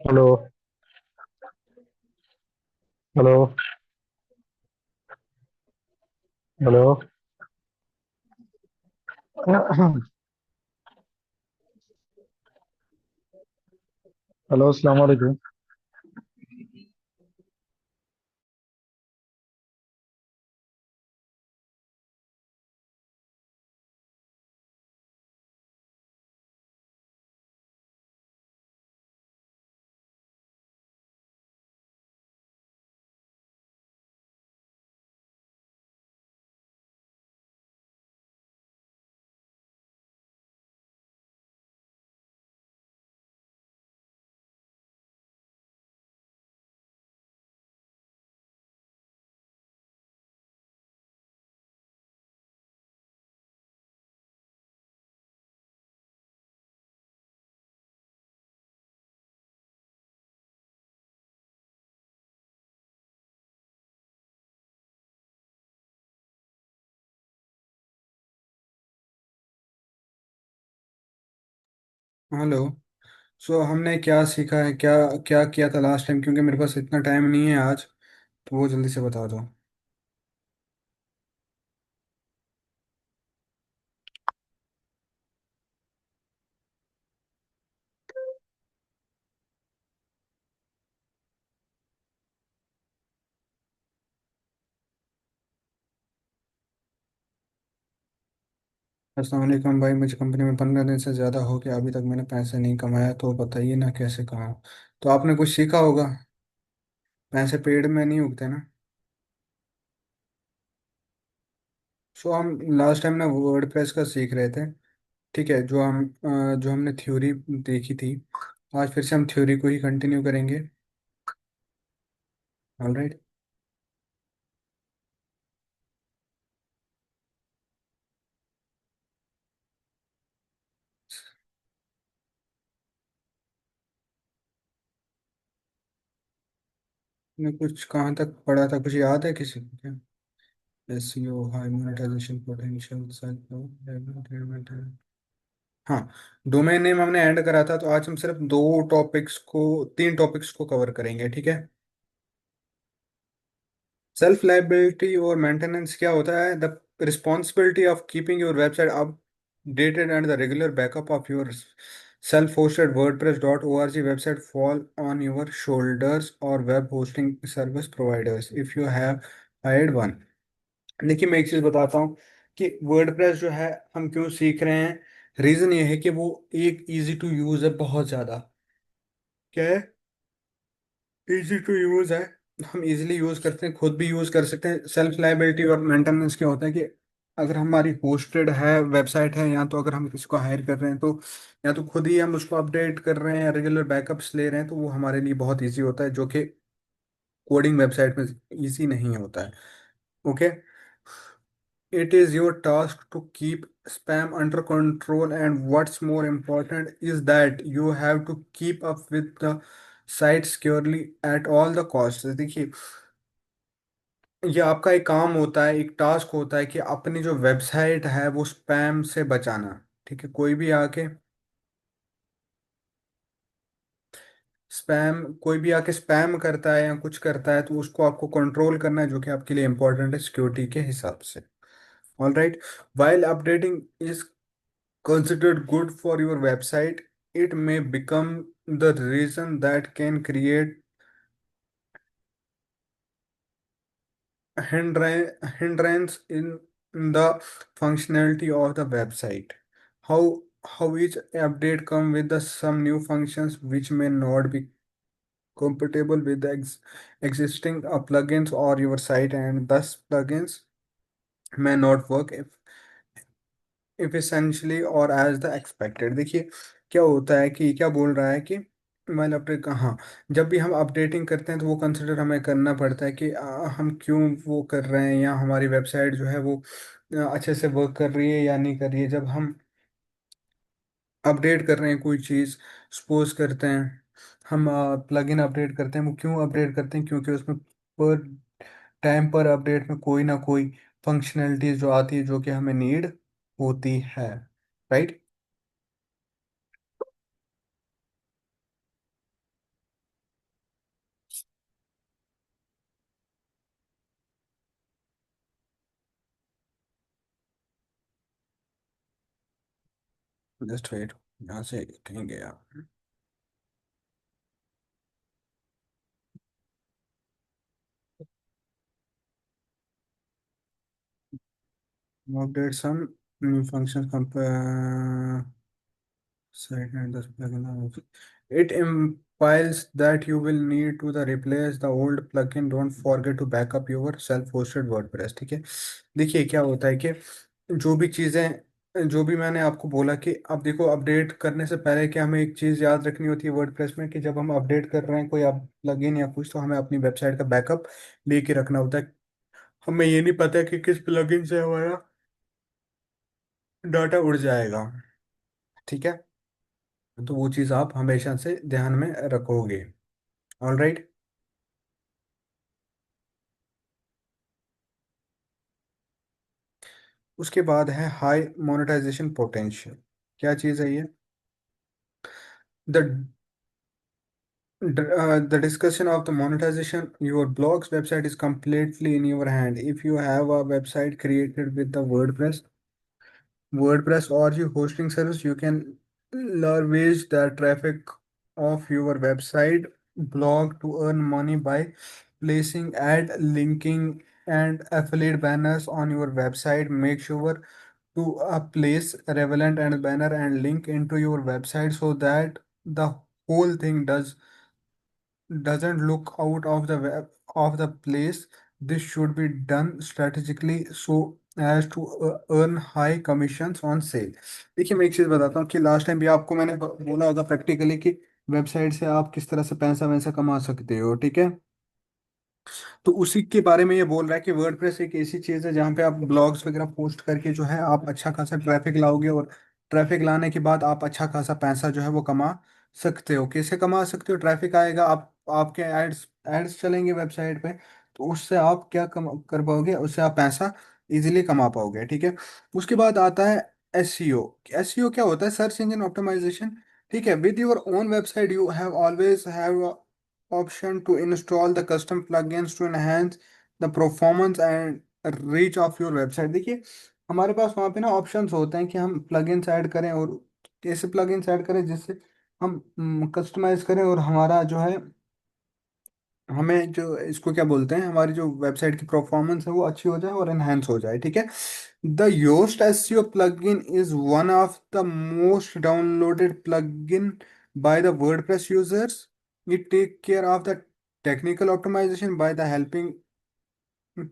Hello. Hello. Hello. Hello, अस्सलाम वालेकुम। Hello. सो हमने क्या सीखा है, क्या क्या किया था लास्ट टाइम, क्योंकि मेरे पास इतना टाइम नहीं है आज। तो वो जल्दी से बता दो। अस्सलाम वालेकुम भाई, मुझे कंपनी में 15 दिन से ज़्यादा हो गया, अभी तक मैंने पैसे नहीं कमाया, तो बताइए ना कैसे कमाऊँ। तो आपने कुछ सीखा होगा। पैसे पेड़ में नहीं उगते ना। सो हम लास्ट टाइम ना वर्ड प्रेस का सीख रहे थे। ठीक है, जो हमने थ्योरी देखी थी, आज फिर से हम थ्योरी को ही कंटिन्यू करेंगे। ऑलराइट। मैं कुछ कहाँ तक पढ़ा था, कुछ याद है किसी को क्या? SEO, high monetization potential, self. हाँ। डोमेन नेम हमने ऐड करा था, तो आज हम सिर्फ तीन टॉपिक्स को कवर करेंगे, ठीक है। सेल्फ लाइबिलिटी और मेंटेनेंस क्या होता है? The responsibility of keeping your website updated and the regular backup of your self hosted WordPress dot O R G website fall on your shoulders और web hosting service providers if you have hired one. देखिए, मैं एक चीज बताता हूँ कि WordPress जो है हम क्यों सीख रहे हैं। रीजन ये है कि वो एक इजी टू यूज है, बहुत ज्यादा। क्या है? इजी टू यूज है। हम इजीली यूज करते हैं, खुद भी यूज कर सकते हैं। सेल्फ लाइबिलिटी और मेंटेनेंस क्या होता है कि अगर हमारी होस्टेड है वेबसाइट है, या तो अगर हम किसी को हायर कर रहे हैं तो, या तो खुद ही हम उसको अपडेट कर रहे हैं, रेगुलर बैकअप्स ले रहे हैं, तो वो हमारे लिए बहुत इजी होता है, जो कि कोडिंग वेबसाइट में इजी नहीं होता है। Okay. It is your task to keep spam under control, and what's more important is that you have to keep up with the site securely at all the costs। देखिए, ये आपका एक काम होता है, एक टास्क होता है कि अपनी जो वेबसाइट है वो स्पैम से बचाना। ठीक है, कोई भी आके स्पैम करता है या कुछ करता है, तो उसको आपको कंट्रोल करना है, जो कि आपके लिए इंपॉर्टेंट है सिक्योरिटी के हिसाब से। All right. While updating is considered good for your website, it may become the reason that can create hindrance in the functionality of the website. How each update come with some new functions which may not be compatible with the existing plugins or your site, and thus plugins may not work efficiently और as the expected. देखिए, क्या होता है कि क्या बोल रहा है कि मोबाइल अपडेट का, हाँ, जब भी हम अपडेटिंग करते हैं तो वो कंसिडर हमें करना पड़ता है कि हम क्यों वो कर रहे हैं, या हमारी वेबसाइट जो है वो अच्छे से वर्क कर रही है या नहीं कर रही है। जब हम अपडेट कर रहे हैं कोई चीज़, सपोज करते हैं हम प्लगइन अपडेट करते हैं, वो क्यों अपडेट करते हैं? क्योंकि उसमें पर टाइम पर अपडेट में कोई ना कोई फंक्शनैलिटीज जो आती है, जो कि हमें नीड होती है। राइट। जस्ट वेट, यहाँ से कहीं गया। Update some new function site and the plugin also. It implies that you will need to the replace the old plugin. Don't forget to back up your self-hosted WordPress. ठीक है। देखिए क्या होता है कि जो भी चीज़ें, जो भी मैंने आपको बोला कि अब देखो, अपडेट करने से पहले कि हमें एक चीज़ याद रखनी होती है वर्डप्रेस में, कि जब हम अपडेट कर रहे हैं कोई अब प्लगइन या कुछ, तो हमें अपनी वेबसाइट का बैकअप लेके रखना होता है। हमें ये नहीं पता कि किस प्लगइन से हमारा डाटा उड़ जाएगा। ठीक है। तो वो चीज़ आप हमेशा से ध्यान में रखोगे। All right. उसके बाद है हाई मोनेटाइजेशन पोटेंशियल। क्या चीज़ है ये? The the discussion of the monetization your blog's website is completely in your hand. If you have a website created with the WordPress or your hosting service, you can leverage the traffic of your website blog to earn money by placing ad linking and affiliate banners on your website. Make sure to place relevant and banner and link into your website so that the whole thing doesn't look out of the web of the place. This should be done strategically so as to earn high commissions on sale. देखिए मैं एक चीज़ बताता हूँ कि last time भी आपको मैंने बोला होगा प्रैक्टिकली कि वेबसाइट से आप किस तरह से पैसा वैसा कमा सकते हो। ठीक है। तो उसी के बारे में ये बोल रहा है कि वर्डप्रेस एक ऐसी चीज़ है जहाँ पे आप ब्लॉग्स वगैरह पोस्ट करके जो है आप अच्छा खासा ट्रैफिक लाओगे, और ट्रैफिक लाने के बाद आप अच्छा खासा पैसा जो है वो कमा सकते हो। कैसे कमा सकते हो? ट्रैफिक आएगा, आप आपके एड्स एड्स चलेंगे वेबसाइट पे, तो उससे आप क्या कर पाओगे? उससे आप पैसा इजीली कमा पाओगे। ठीक है। उसके बाद आता है एसईओ। एसईओ क्या होता है? Search engine optimization. ठीक है। With your own website you have always have option to install the custom plugins to enhance the performance and reach of your website। देखिए हमारे पास वहाँ पे ना ऑप्शंस होते हैं कि हम प्लगइन्स ऐड करें, और ऐसे प्लगइन्स ऐड करें जिससे हम कस्टमाइज करें और हमारा जो है, हमें जो इसको क्या बोलते हैं, हमारी जो वेबसाइट की परफॉर्मेंस है वो अच्छी हो जाए और एनहेंस हो जाए। ठीक है। The Yoast SEO plugin is one of the most downloaded plugin by the WordPress users. It take care of the technical optimization by the helping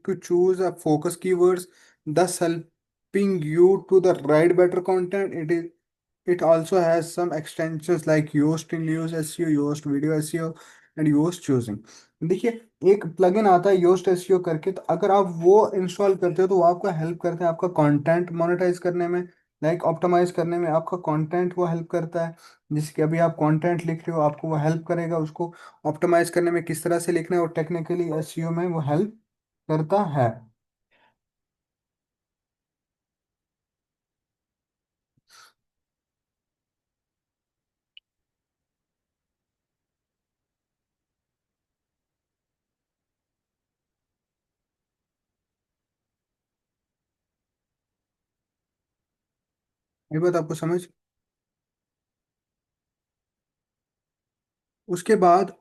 to choose a focus keywords, thus helping you to the write better content. It also has some extensions like Yoast in News SEO, Yoast Video SEO and Yoast Choosing। देखिए एक plugin आता है Yoast SEO करके, तो अगर आप वो install करते हो तो वो आपको हेल्प करते हैं आपका कंटेंट मोनेटाइज करने में, लाइक ऑप्टिमाइज करने में। आपका कंटेंट वो हेल्प करता है, जैसे कि अभी आप कंटेंट लिख रहे हो, आपको वो हेल्प करेगा उसको ऑप्टिमाइज करने में, किस तरह से लिखना है, और टेक्निकली एसईओ में वो हेल्प करता है। ये बात आपको समझ। उसके बाद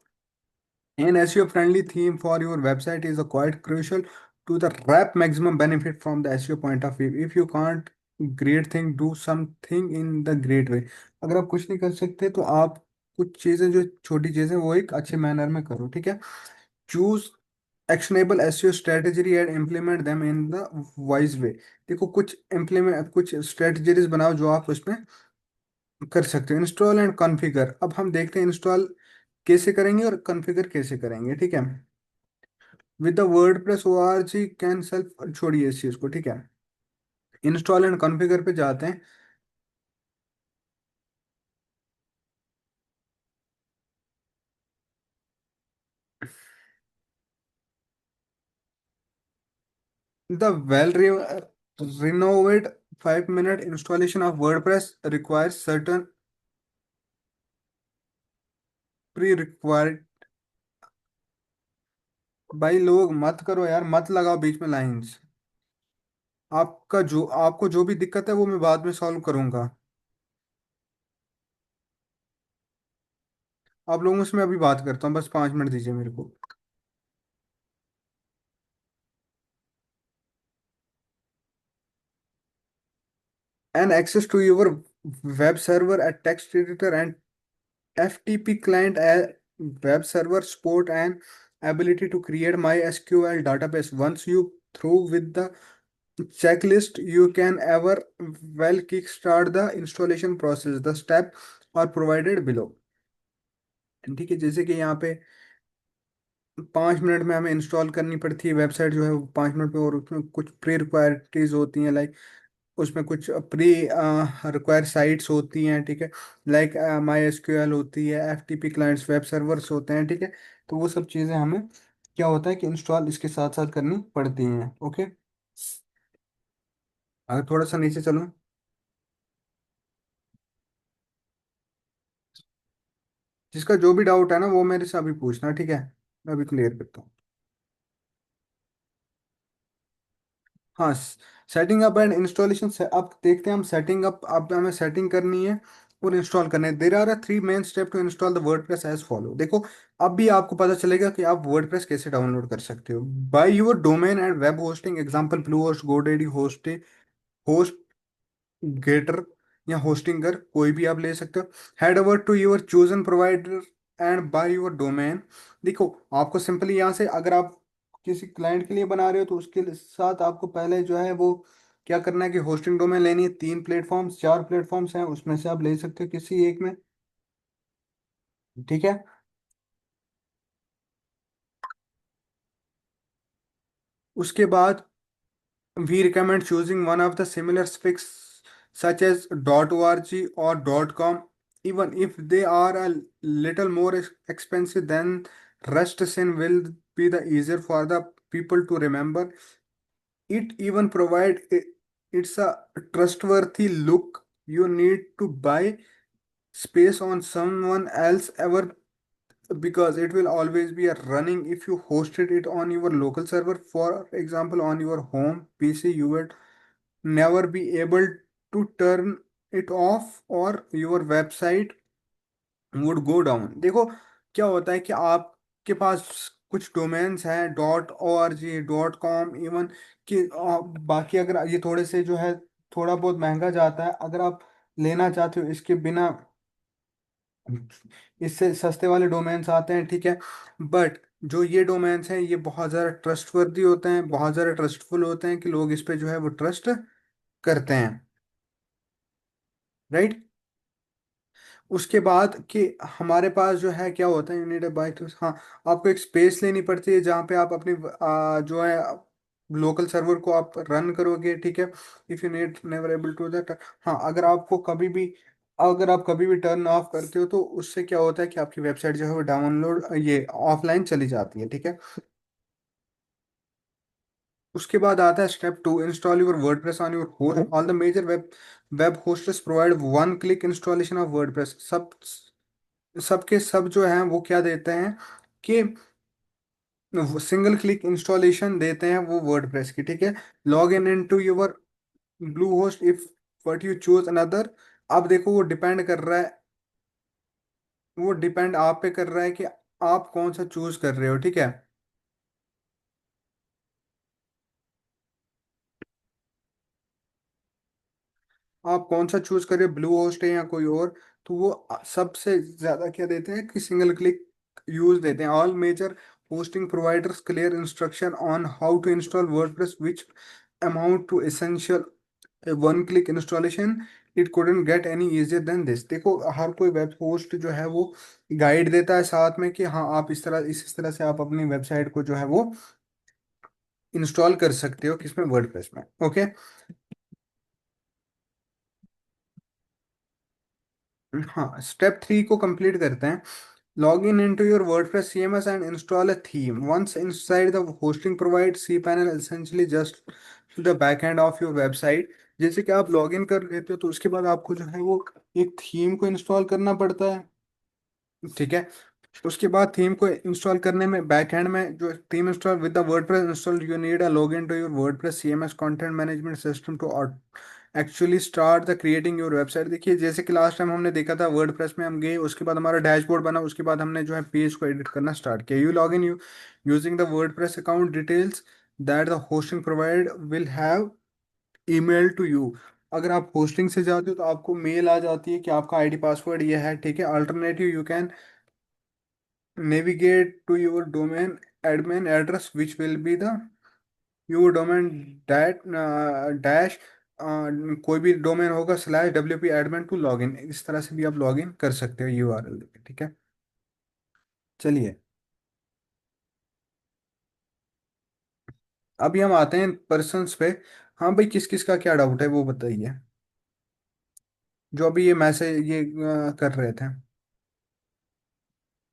an SEO friendly theme for your website is a quite crucial to the wrap maximum benefit from the SEO point of view. If you can't great thing, do something in the great way। अगर आप कुछ नहीं कर सकते तो आप कुछ चीज़ें, जो छोटी चीज़ें, वो एक अच्छे मैनर में करो। ठीक है। Choose actionable SEO strategy and implement them in the wise way. देखो कुछ स्ट्रेटजीज बनाओ जो आप उसमें कर सकते हो। Install and configure. अब हम देखते हैं इंस्टॉल कैसे करेंगे और कॉन्फ़िगर कैसे करेंगे। ठीक है। With the WordPress ORG can self, छोड़िए इस चीज़ को। ठीक है। इंस्टॉल एंड कॉन्फ़िगर पे जाते हैं। The well renovated 5 minute installation of WordPress requires certain pre-required। भाई लोग मत करो यार, मत लगाओ बीच में लाइंस। आपको जो भी दिक्कत है वो मैं बाद में सॉल्व करूंगा। आप लोगों से मैं अभी बात करता हूँ, बस 5 मिनट दीजिए मेरे को। An access to your web server at text editor and FTP client web server support and ability to create MySQL database. Once you through with the checklist, you can ever well kickstart the installation process. The steps are provided below. ठीक है, जैसे कि यहाँ पे 5 minute में हमें install करनी पड़ती है वेबसाइट जो है वो 5 मिनट में, और उसमें कुछ प्री रिक्वायरिटीज होती हैं, लाइक उसमें कुछ प्री रिक्वायर साइट्स होती हैं, ठीक है, लाइक माई एसक्यूएल होती है, FTP क्लाइंट्स वेब सर्वर्स होते हैं, ठीक है। तो वो सब चीज़ें हमें क्या होता है कि इंस्टॉल इसके साथ साथ करनी पड़ती हैं, ओके। अगर थोड़ा सा नीचे चलूँ, जिसका जो भी डाउट है ना वो मेरे से अभी पूछना, ठीक है, मैं अभी क्लियर करता हूँ। हाँ, सेटिंग अप एंड इंस्टॉलेशन से अब देखते हैं हम। सेटिंग अप, अब हमें सेटिंग करनी है और इंस्टॉल करना है। There are 3 main step to install the WordPress as follow. देखो, अब भी आपको पता चलेगा कि आप वर्डप्रेस कैसे डाउनलोड कर सकते हो। Buy your domain and web hosting, example Bluehost, GoDaddy host, HostGator या होस्टिंगर, कोई भी आप ले सकते हो। Head over to your chosen provider and buy your domain. देखो, आपको सिंपली यहाँ से, अगर आप किसी क्लाइंट के लिए बना रहे हो तो उसके साथ आपको पहले जो है वो क्या करना है कि होस्टिंग डोमेन लेनी है। 3 प्लेटफॉर्म्स, 4 प्लेटफॉर्म्स हैं, उसमें से आप ले सकते हो किसी एक में, ठीक है। उसके बाद we recommend choosing one of the similar specs such as .org or .com, even if they are a little more expensive than rest. Sin will be the easier for the people to remember. It even provide it's a trustworthy look. You need to buy space on someone else ever, because it will always be a running. If you hosted it on your local server, for example on your home PC, you would never be able to turn it off, or your website would go down। देखो, क्या होता है कि आपके पास कुछ domains हैं, .org, .com, even कि बाकी अगर ये थोड़े से जो है थोड़ा बहुत महंगा जाता है, अगर आप लेना चाहते हो इसके बिना, इससे सस्ते वाले डोमेन्स आते हैं, ठीक है। बट जो ये डोमेन्स हैं ये बहुत ज़्यादा ट्रस्टवर्दी होते हैं, बहुत ज़्यादा ट्रस्टफुल होते हैं कि लोग इस पे जो है वो ट्रस्ट करते हैं, राइट। उसके बाद कि हमारे पास जो है क्या होता है, यूनिट बाइक, हाँ, आपको एक स्पेस लेनी पड़ती है जहाँ पे आप अपनी जो है लोकल सर्वर को आप रन करोगे, ठीक है। If you need never able to that, हाँ, अगर आप कभी भी टर्न ऑफ करते हो तो उससे क्या होता है कि आपकी वेबसाइट जो है वो डाउनलोड ये ऑफलाइन चली जाती है, ठीक है। उसके बाद आता है step 2, install your WordPress on your host. All the major web hosters provide one click installation of WordPress. सबके सब जो हैं वो क्या देते हैं कि सिंगल क्लिक इंस्टॉलेशन देते हैं वो वर्डप्रेस की, ठीक है। Log in into your blue host if what you choose another. अब देखो, वो डिपेंड आप पे कर रहा है कि आप कौन सा चूज कर रहे हो, ठीक है। आप कौन सा चूज करें, ब्लू होस्ट है या कोई और। तो वो सबसे ज्यादा क्या देते हैं कि सिंगल क्लिक यूज देते हैं। All major hosting providers clear instruction on how to install WordPress which amount to essential one click installation. It couldn't get any easier than this. देखो, हर कोई वेब होस्ट जो है वो गाइड देता है साथ में कि हाँ, आप इस तरह से आप अपनी वेबसाइट को जो है वो इंस्टॉल कर सकते हो, किसमें, वर्डप्रेस में, ओके। हाँ, स्टेप 3 को कंप्लीट करते हैं। Log in into your WordPress CMS and install a theme. Once inside the hosting provide cPanel essentially just the backend of your website। जैसे कि आप लॉग इन कर लेते हो तो उसके बाद आपको जो है वो एक थीम को इंस्टॉल करना पड़ता है, ठीक है। उसके बाद थीम को इंस्टॉल करने में बैकएंड में जो theme install with the WordPress install, you need a log in to your WordPress CMS content management system to actually start the creating your website. देखिए जैसे कि लास्ट टाइम हमने देखा था, वर्डप्रेस में हम गए, उसके बाद हमारा डैशबोर्ड बना, उसके बाद हमने जो है पेज को एडिट करना स्टार्ट किया। You log in you using the WordPress account details that the hosting provide will have email to you. अगर आप होस्टिंग से जाते हो तो आपको मेल आ जाती है कि आपका आईडी पासवर्ड ये है, ठीक है। Alternative you can navigate to your domain admin address which will be the your domain dot dash कोई भी डोमेन होगा slash WP admin to log in. इस तरह से भी आप लॉग इन कर सकते हो URL पे, ठीक है। चलिए अभी हम आते हैं पर्सन्स पे। हाँ भाई, किस किस का क्या डाउट है वो बताइए, जो अभी ये मैसेज ये कर रहे थे,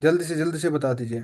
जल्दी से बता दीजिए।